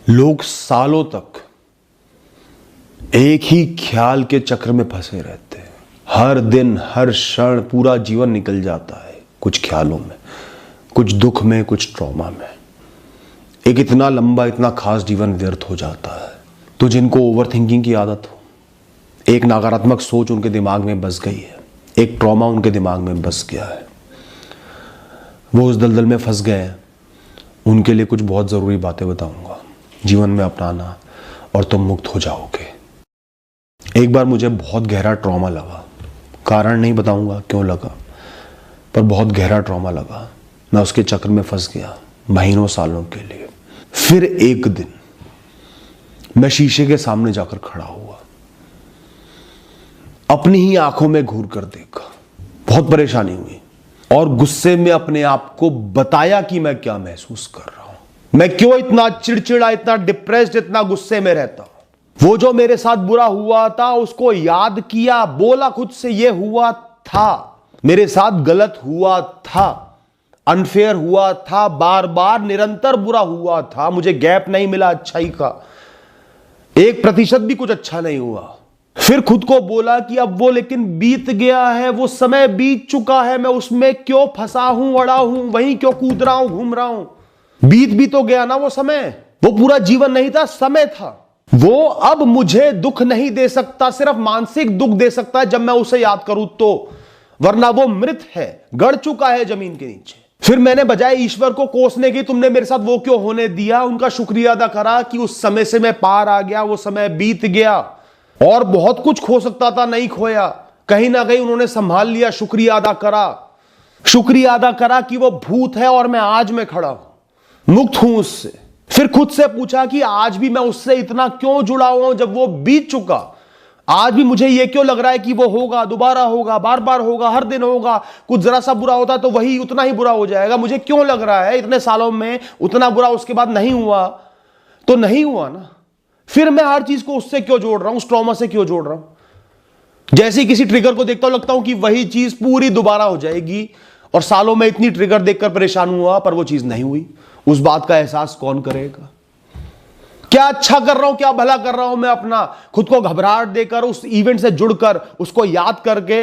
लोग सालों तक एक ही ख्याल के चक्र में फंसे रहते हैं। हर दिन हर क्षण पूरा जीवन निकल जाता है कुछ ख्यालों में, कुछ दुख में, कुछ ट्रॉमा में। एक इतना लंबा, इतना खास जीवन व्यर्थ हो जाता है। तो जिनको ओवर थिंकिंग की आदत हो, एक नकारात्मक सोच उनके दिमाग में बस गई है, एक ट्रॉमा उनके दिमाग में बस गया है, वो उस दलदल में फंस गए हैं, उनके लिए कुछ बहुत ज़रूरी बातें बताऊंगा जीवन में अपनाना और तुम मुक्त हो जाओगे। एक बार मुझे बहुत गहरा ट्रॉमा लगा, कारण नहीं बताऊंगा क्यों लगा, पर बहुत गहरा ट्रॉमा लगा। मैं उसके चक्र में फंस गया महीनों सालों के लिए। फिर एक दिन मैं शीशे के सामने जाकर खड़ा हुआ, अपनी ही आंखों में घूर कर देखा, बहुत परेशानी हुई और गुस्से में अपने आप को बताया कि मैं क्या महसूस कर रहा हूं, मैं क्यों इतना चिड़चिड़ा, इतना डिप्रेस्ड, इतना गुस्से में रहता हूं। वो जो मेरे साथ बुरा हुआ था उसको याद किया, बोला खुद से ये हुआ था, मेरे साथ गलत हुआ था, अनफेयर हुआ था, बार बार निरंतर बुरा हुआ था, मुझे गैप नहीं मिला अच्छाई का, 1% भी कुछ अच्छा नहीं हुआ। फिर खुद को बोला कि अब वो लेकिन बीत गया है, वो समय बीत चुका है, मैं उसमें क्यों फंसा हूं, अड़ा हूं, वहीं क्यों कूद रहा हूं, घूम रहा हूं। बीत भी तो गया ना वो समय, वो पूरा जीवन नहीं था, समय था। वो अब मुझे दुख नहीं दे सकता, सिर्फ मानसिक दुख दे सकता है जब मैं उसे याद करूं तो, वरना वो मृत है, गड़ चुका है जमीन के नीचे। फिर मैंने बजाय ईश्वर को कोसने की, तुमने मेरे साथ वो क्यों होने दिया, उनका शुक्रिया अदा करा कि उस समय से मैं पार आ गया, वो समय बीत गया और बहुत कुछ खो सकता था, नहीं खोया, कहीं ना कहीं उन्होंने संभाल लिया। शुक्रिया अदा करा कि वो भूत है और मैं आज में खड़ा हूं, मुक्त हूं उससे। फिर खुद से पूछा कि आज भी मैं उससे इतना क्यों जुड़ा हुआ हूं जब वो बीत चुका। आज भी मुझे ये क्यों लग रहा है कि वो होगा, दोबारा होगा, बार बार होगा, हर दिन होगा, कुछ जरा सा बुरा होता तो वही उतना ही बुरा हो जाएगा। मुझे क्यों लग रहा है इतने सालों में उतना बुरा उसके बाद नहीं हुआ, तो नहीं हुआ ना। फिर मैं हर चीज को उससे क्यों जोड़ रहा हूं, उस ट्रॉमा से क्यों जोड़ रहा हूं। जैसे ही किसी ट्रिगर को देखता हूं लगता हूं कि वही चीज पूरी दोबारा हो जाएगी, और सालों में इतनी ट्रिगर देखकर परेशान हुआ पर वो चीज नहीं हुई। उस बात का एहसास कौन करेगा। क्या अच्छा कर रहा हूं, क्या भला कर रहा हूं मैं अपना, खुद को घबराहट देकर, उस इवेंट से जुड़कर, उसको याद करके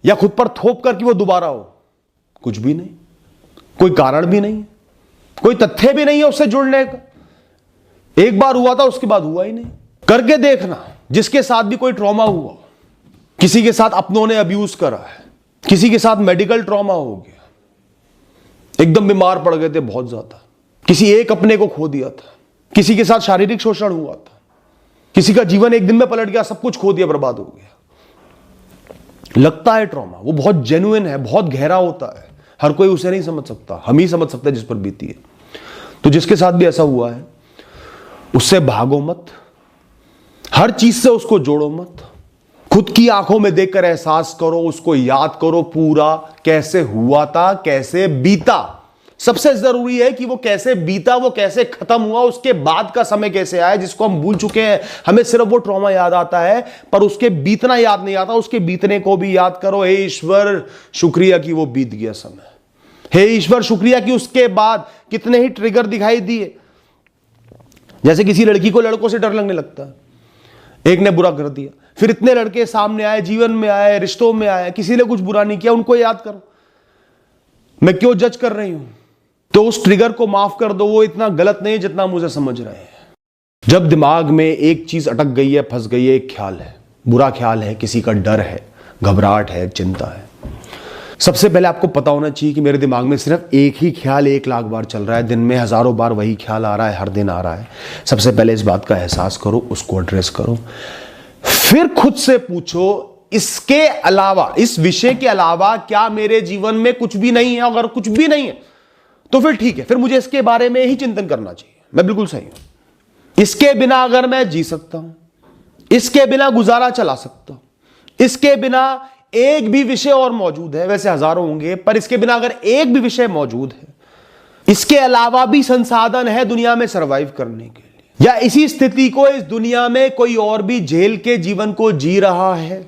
या खुद पर थोप कर कि वो दोबारा हो। कुछ भी नहीं, कोई कारण भी नहीं, कोई तथ्य भी नहीं है उससे जुड़ने का। एक बार हुआ था, उसके बाद हुआ ही नहीं। करके देखना, जिसके साथ भी कोई ट्रॉमा हुआ, किसी के साथ अपनों ने अब्यूज करा है, किसी के साथ मेडिकल ट्रॉमा हो गया, एकदम बीमार पड़ गए थे बहुत ज्यादा, किसी एक अपने को खो दिया था, किसी के साथ शारीरिक शोषण हुआ था, किसी का जीवन एक दिन में पलट गया, सब कुछ खो दिया, बर्बाद हो गया। लगता है ट्रॉमा वो बहुत जेन्युइन है, बहुत गहरा होता है, हर कोई उसे नहीं समझ सकता, हम ही समझ सकते हैं जिस पर बीती है। तो जिसके साथ भी ऐसा हुआ है उससे भागो मत, हर चीज से उसको जोड़ो मत, खुद की आंखों में देखकर एहसास करो, उसको याद करो पूरा कैसे हुआ था, कैसे बीता। सबसे जरूरी है कि वो कैसे बीता, वो कैसे खत्म हुआ, उसके बाद का समय कैसे आया जिसको हम भूल चुके हैं। हमें सिर्फ वो ट्रॉमा याद आता है पर उसके बीतना याद नहीं आता। उसके बीतने को भी याद करो। हे ईश्वर शुक्रिया कि वो बीत गया समय, हे ईश्वर शुक्रिया कि उसके बाद कितने ही ट्रिगर दिखाई दिए। जैसे किसी लड़की को लड़कों से डर लगने लगता है, एक ने बुरा कर दिया, फिर इतने लड़के सामने आए, जीवन में आए, रिश्तों में आए, किसी ने कुछ बुरा नहीं किया, उनको याद करो। मैं क्यों जज कर रही हूं, तो उस ट्रिगर को माफ कर दो, वो इतना गलत नहीं जितना मुझे समझ रहे हैं। जब दिमाग में एक चीज अटक गई है, फंस गई है, एक ख्याल है, बुरा ख्याल है, किसी का डर है, घबराहट है, चिंता है, सबसे पहले आपको पता होना चाहिए कि मेरे दिमाग में सिर्फ एक ही ख्याल 1,00,000 बार चल रहा है, दिन में हजारों बार वही ख्याल आ रहा है, हर दिन आ रहा है। सबसे पहले इस बात का एहसास करो, उसको एड्रेस करो। फिर खुद से पूछो, इसके अलावा, इस विषय के अलावा क्या मेरे जीवन में कुछ भी नहीं है। अगर कुछ भी नहीं है तो फिर ठीक है, फिर मुझे इसके बारे में ही चिंतन करना चाहिए, मैं बिल्कुल सही हूं। इसके बिना अगर मैं जी सकता हूं, इसके बिना गुजारा चला सकता हूं, इसके बिना एक भी विषय और मौजूद है, वैसे हजारों होंगे पर इसके बिना अगर एक भी विषय मौजूद है, इसके अलावा भी संसाधन है दुनिया में सरवाइव करने के लिए, या इसी स्थिति को इस दुनिया में कोई और भी झेल के जीवन को जी रहा है,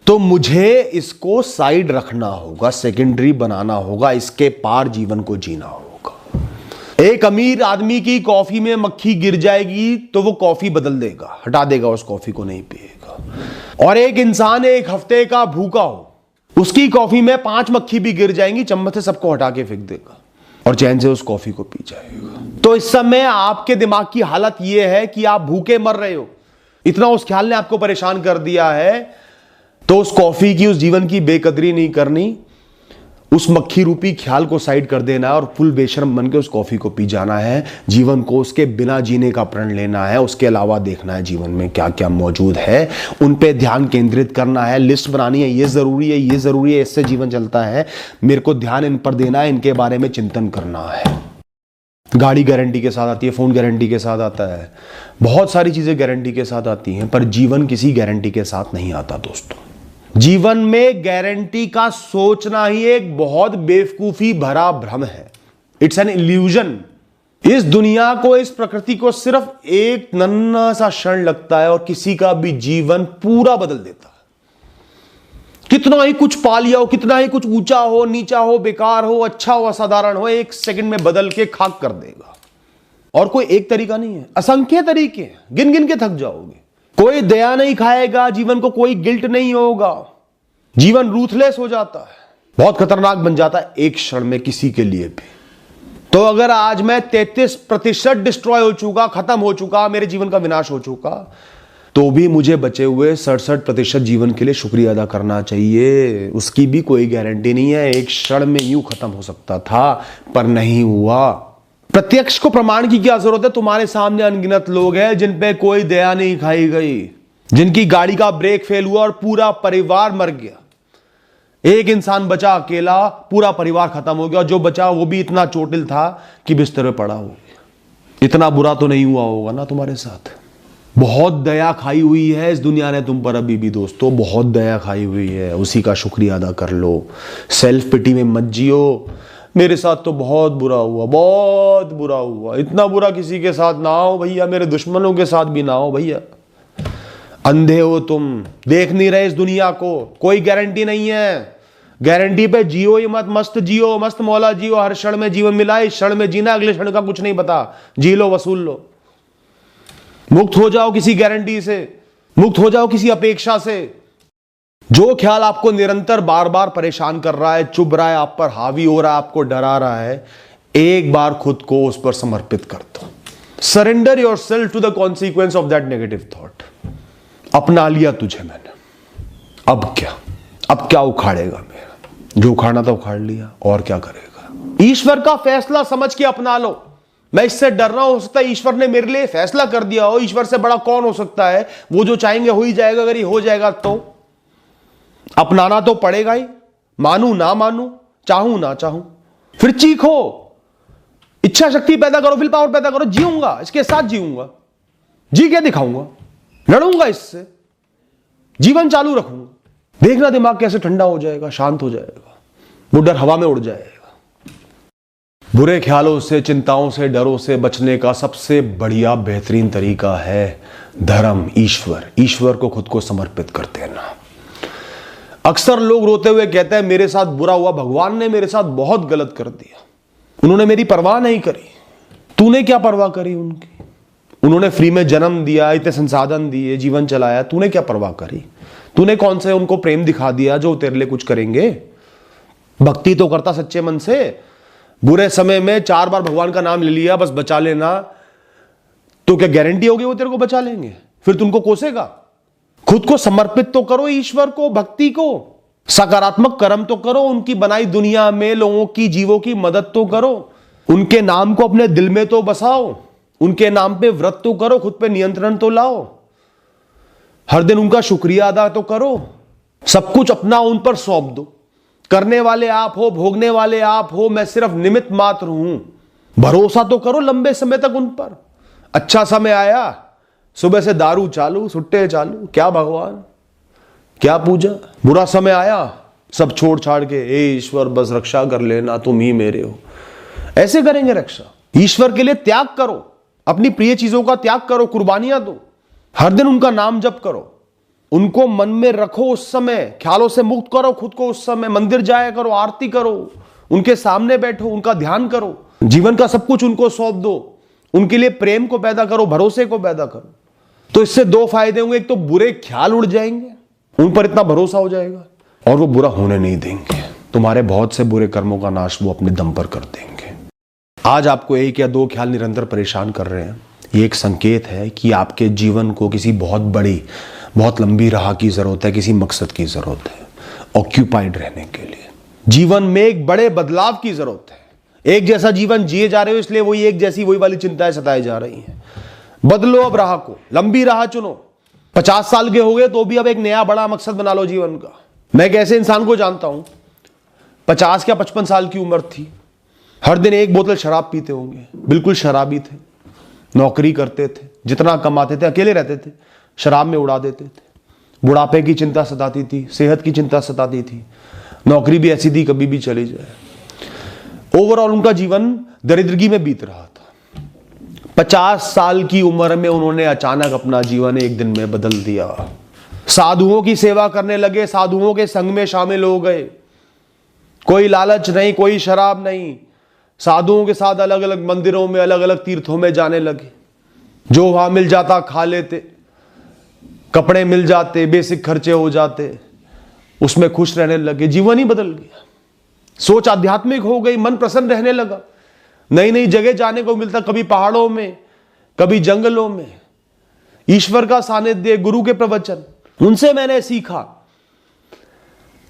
तो मुझे इसको साइड रखना होगा, सेकेंडरी बनाना होगा, इसके पार जीवन को जीना होगा। एक अमीर आदमी की कॉफी में मक्खी गिर जाएगी तो वो कॉफी बदल देगा, हटा देगा, उस कॉफी को नहीं पिएगा। और एक इंसान एक हफ्ते का भूखा हो, उसकी कॉफी में 5 मक्खी भी गिर जाएंगी, चम्मच से सबको हटा के फेंक देगा और चैन से उस कॉफी को पी जाएगा। तो इस समय आपके दिमाग की हालत यह है कि आप भूखे मर रहे हो, इतना उस ख्याल ने आपको परेशान कर दिया है। तो उस कॉफी की, उस जीवन की बेकदरी नहीं करनी, उस मक्खी रूपी ख्याल को साइड कर देना है और फुल बेशर्म बन के उस कॉफी को पी जाना है। जीवन को उसके बिना जीने का प्रण लेना है, उसके अलावा देखना है जीवन में क्या क्या मौजूद है, उन पे ध्यान केंद्रित करना है, लिस्ट बनानी है, ये जरूरी है, ये जरूरी है, इससे जीवन चलता है, मेरे को ध्यान इन पर देना है, इनके बारे में चिंतन करना है। गाड़ी गारंटी के साथ आती है, फोन गारंटी के साथ आता है, बहुत सारी चीजें गारंटी के साथ आती हैं, पर जीवन किसी गारंटी के साथ नहीं आता दोस्तों। जीवन में गारंटी का सोचना ही एक बहुत बेवकूफी भरा भ्रम है। It's an illusion. इस दुनिया को, इस प्रकृति को सिर्फ एक नन्हा सा क्षण लगता है और किसी का भी जीवन पूरा बदल देता है। कितना ही कुछ पा लिया हो, कितना ही कुछ ऊंचा हो, नीचा हो, बेकार हो, अच्छा हो, असाधारण हो, एक सेकंड में बदल के खाक कर देगा। और कोई एक तरीका नहीं है, असंख्य तरीके हैं, गिन गिन के थक जाओगे। कोई दया नहीं खाएगा जीवन को, कोई गिल्ट नहीं होगा, जीवन रूथलेस हो जाता है, बहुत खतरनाक बन जाता है एक क्षण में किसी के लिए भी। तो अगर आज मैं 33% डिस्ट्रॉय हो चुका, खत्म हो चुका, मेरे जीवन का विनाश हो चुका, तो भी मुझे बचे हुए 67% जीवन के लिए शुक्रिया अदा करना चाहिए। उसकी भी कोई गारंटी नहीं है, एक क्षण में यूं खत्म हो सकता था पर नहीं हुआ। प्रत्यक्ष को प्रमाण की क्या जरूरत है? तुम्हारे सामने अनगिनत लोग हैं जिन पे कोई दया नहीं खाई गई, जिनकी गाड़ी का ब्रेक फेल हुआ और पूरा परिवार मर गया। एक इंसान बचा अकेला, पूरा परिवार खत्म हो गया, और जो बचा वो भी इतना चोटिल था कि बिस्तर पे पड़ा हो गया। इतना बुरा तो नहीं हुआ होगा ना तुम्हारे साथ? बहुत दया खाई हुई है इस दुनिया ने तुम पर अभी भी दोस्तों, बहुत दया खाई हुई है, उसी का शुक्रिया अदा कर लो। सेल्फ पिटी में मत जियो, मेरे साथ तो बहुत बुरा हुआ, बहुत बुरा हुआ, इतना बुरा किसी के साथ ना हो भैया, मेरे दुश्मनों के साथ भी ना हो भैया। अंधे हो तुम, देख नहीं रहे इस दुनिया को, कोई गारंटी नहीं है। गारंटी पे जियो ही मत, मस्त जियो, मस्त मौला जियो, हर क्षण में जीवन मिला, इस क्षण में जीना, अगले क्षण का कुछ नहीं पता, जी लो, वसूल लो। मुक्त हो जाओ किसी गारंटी से, मुक्त हो जाओ किसी अपेक्षा से। जो ख्याल आपको निरंतर बार बार परेशान कर रहा है, चुभ रहा है, आप पर हावी हो रहा है, आपको डरा रहा है, एक बार खुद को उस पर समर्पित कर दो। Surrender yourself to the consequence of that negative thought. अपना लिया तुझे मैंने, अब क्या उखाड़ेगा मेरा? जो उखाड़ना था उखाड़ लिया, और क्या करेगा? ईश्वर का फैसला समझ के अपना लो। मैं इससे डर रहा हूं, हो सकता है ईश्वर ने मेरे लिए फैसला कर दिया हो। ईश्वर से बड़ा कौन हो सकता है? वो जो चाहेंगे हो ही जाएगा। अगर ये हो जाएगा तो अपनाना तो पड़ेगा ही, मानू ना मानू, चाहूं ना चाहूं। फिर चीखो, इच्छा शक्ति पैदा करो, विल पावर पैदा करो, जीऊंगा, इसके साथ जीऊंगा, जी के दिखाऊंगा, लड़ूंगा इससे, जीवन चालू रखूंगा। देखना दिमाग कैसे ठंडा हो जाएगा, शांत हो जाएगा, वो डर हवा में उड़ जाएगा। बुरे ख्यालों से, चिंताओं से, डरों से बचने का सबसे बढ़िया बेहतरीन तरीका है धर्म, ईश्वर को खुद को समर्पित कर देना। अक्सर लोग रोते हुए कहते हैं मेरे साथ बुरा हुआ, भगवान ने मेरे साथ बहुत गलत कर दिया, उन्होंने मेरी परवाह नहीं करी। तूने क्या परवाह करी उनकी? उन्होंने फ्री में जन्म दिया, इतने संसाधन दिए, जीवन चलाया, तूने क्या परवाह करी? तूने कौन से उनको प्रेम दिखा दिया जो तेरे लिए कुछ करेंगे? भक्ति तो करता सच्चे मन से। बुरे समय में 4 बार भगवान का नाम ले लिया, बस बचा लेना, तो क्या गारंटी होगी वो तेरे को बचा लेंगे? फिर तुमको कोसेगा। खुद को समर्पित तो करो ईश्वर को, भक्ति को, सकारात्मक कर्म तो करो, उनकी बनाई दुनिया में लोगों की, जीवों की मदद तो करो, उनके नाम को अपने दिल में तो बसाओ, उनके नाम पे व्रत तो करो, खुद पे नियंत्रण तो लाओ, हर दिन उनका शुक्रिया अदा तो करो, सब कुछ अपना उन पर सौंप दो। करने वाले आप हो, भोगने वाले आप हो, मैं सिर्फ निमित्त मात्र हूं। भरोसा तो करो लंबे समय तक उन पर। अच्छा समय आया, सुबह से दारू चालू, सुट्टे चालू, क्या भगवान, क्या पूजा। बुरा समय आया, सब छोड़ छाड़ के, ए ईश्वर बस रक्षा कर लेना, तुम ही मेरे हो। ऐसे करेंगे रक्षा। ईश्वर के लिए त्याग करो, अपनी प्रिय चीजों का त्याग करो, कुर्बानियां दो, हर दिन उनका नाम जप करो, उनको मन में रखो, उस समय ख्यालों से मुक्त करो खुद को, उस समय मंदिर जाया करो, आरती करो, उनके सामने बैठो, उनका ध्यान करो, जीवन का सब कुछ उनको सौंप दो, उनके लिए प्रेम को पैदा करो, भरोसे को पैदा करो। तो इससे दो फायदे होंगे, एक तो बुरे ख्याल उड़ जाएंगे, उन पर इतना भरोसा हो जाएगा, और वो बुरा होने नहीं देंगे। तुम्हारे बहुत से बुरे कर्मों का नाश वो अपने दम पर कर देंगे। आज आपको एक या दो ख्याल निरंतर परेशान कर रहे हैं, ये एक संकेत है कि आपके जीवन को किसी बहुत बड़ी, बहुत लंबी राह की जरूरत है, किसी मकसद की जरूरत है, ऑक्यूपाइड रहने के लिए। जीवन में एक बड़े बदलाव की जरूरत है। एक जैसा जीवन जिए जा रहे हो, इसलिए वही एक जैसी वही वाली चिंताएं सताई जा रही हैं। बदलो अब राह को, लंबी राह चुनो। 50 साल के हो गए तो भी अब एक नया बड़ा मकसद बना लो जीवन का। मैं एक ऐसे इंसान को जानता हूं, 50 या 55 साल की उम्र थी, हर दिन एक बोतल शराब पीते होंगे, बिल्कुल शराबी थे, नौकरी करते थे, जितना कमाते थे अकेले रहते थे, शराब में उड़ा देते थे। बुढ़ापे की चिंता सताती थी, सेहत की चिंता सताती थी, नौकरी भी ऐसी थी कभी भी चली जाए। ओवरऑल उनका जीवन दरिद्रगी में बीत रहा था। 50 साल की उम्र में उन्होंने अचानक अपना जीवन एक दिन में बदल दिया। साधुओं की सेवा करने लगे, साधुओं के संग में शामिल हो गए। कोई लालच नहीं, कोई शराब नहीं, साधुओं के साथ अलग अलग मंदिरों में, अलग अलग तीर्थों में जाने लगे। जो वहां मिल जाता खा लेते, कपड़े मिल जाते, बेसिक खर्चे हो जाते, उसमें खुश रहने लगे। जीवन ही बदल गया, सोच आध्यात्मिक हो गई, मन प्रसन्न रहने लगा। नई नई जगह जाने को मिलता, कभी पहाड़ों में, कभी जंगलों में। ईश्वर का सानिध्य, गुरु के प्रवचन, उनसे मैंने सीखा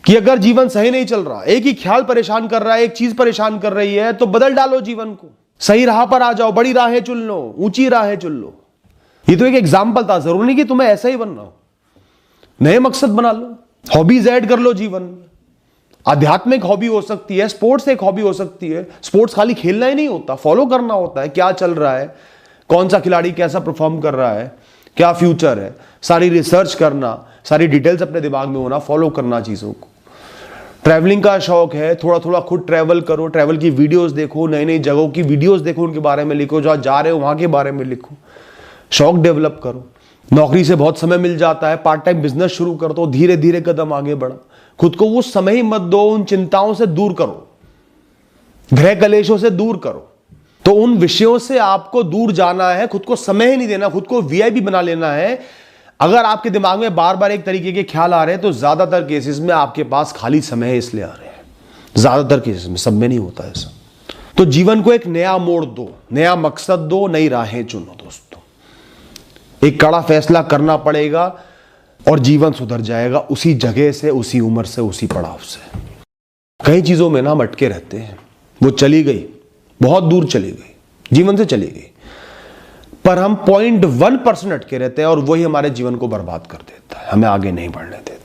कि अगर जीवन सही नहीं चल रहा, एक ही ख्याल परेशान कर रहा है, एक चीज परेशान कर रही है, तो बदल डालो जीवन को, सही राह पर आ जाओ, बड़ी राहें चुन लो, ऊंची राहें चुन लो। ये तो एक एग्जाम्पल था, जरूरी नहीं कि तुम्हें ऐसा ही बनना हो। नए मकसद बना लो, हॉबीज ऐड कर लो जीवन में। आध्यात्मिक हॉबी हो सकती है, स्पोर्ट्स एक हॉबी हो सकती है। स्पोर्ट्स खाली खेलना ही नहीं होता, फॉलो करना होता है, क्या चल रहा है, कौन सा खिलाड़ी कैसा परफॉर्म कर रहा है, क्या फ्यूचर है, सारी रिसर्च करना, सारी डिटेल्स अपने दिमाग में होना, फॉलो करना चीजों को। ट्रैवलिंग का शौक है, थोड़ा थोड़ा खुद ट्रैवल करो, ट्रैवल की वीडियोस देखो, नई नई जगहों की वीडियोस देखो, उनके बारे में लिखो, जहां जा रहे हो वहां के बारे में लिखो, शौक डेवलप करो। नौकरी से बहुत समय मिल जाता है, पार्ट टाइम बिजनेस शुरू कर दो, धीरे धीरे कदम आगे बढ़ा। खुद को वो समय ही मत दो, उन चिंताओं से दूर करो, ग्रह कलेशों से दूर करो। तो उन विषयों से आपको दूर जाना है, खुद को समय ही नहीं देना, खुद को वीआईपी बना लेना है। अगर आपके दिमाग में बार बार एक तरीके के ख्याल आ रहे हैं, तो ज्यादातर केसेस में आपके पास खाली समय है, इसलिए आ रहे हैं। ज्यादातर केसेस में, सब में नहीं होता ऐसा। तो जीवन को एक नया मोड़ दो, नया मकसद दो, नई राहें चुनो दोस्तों। एक कड़ा फैसला करना पड़ेगा और जीवन सुधर जाएगा, उसी जगह से, उसी उम्र से, उसी पड़ाव से। कई चीजों में ना हम अटके रहते हैं, वो चली गई, बहुत दूर चली गई, जीवन से चली गई, पर हम 0.1% अटके रहते हैं और वही हमारे जीवन को बर्बाद कर देता है, हमें आगे नहीं बढ़ने देता।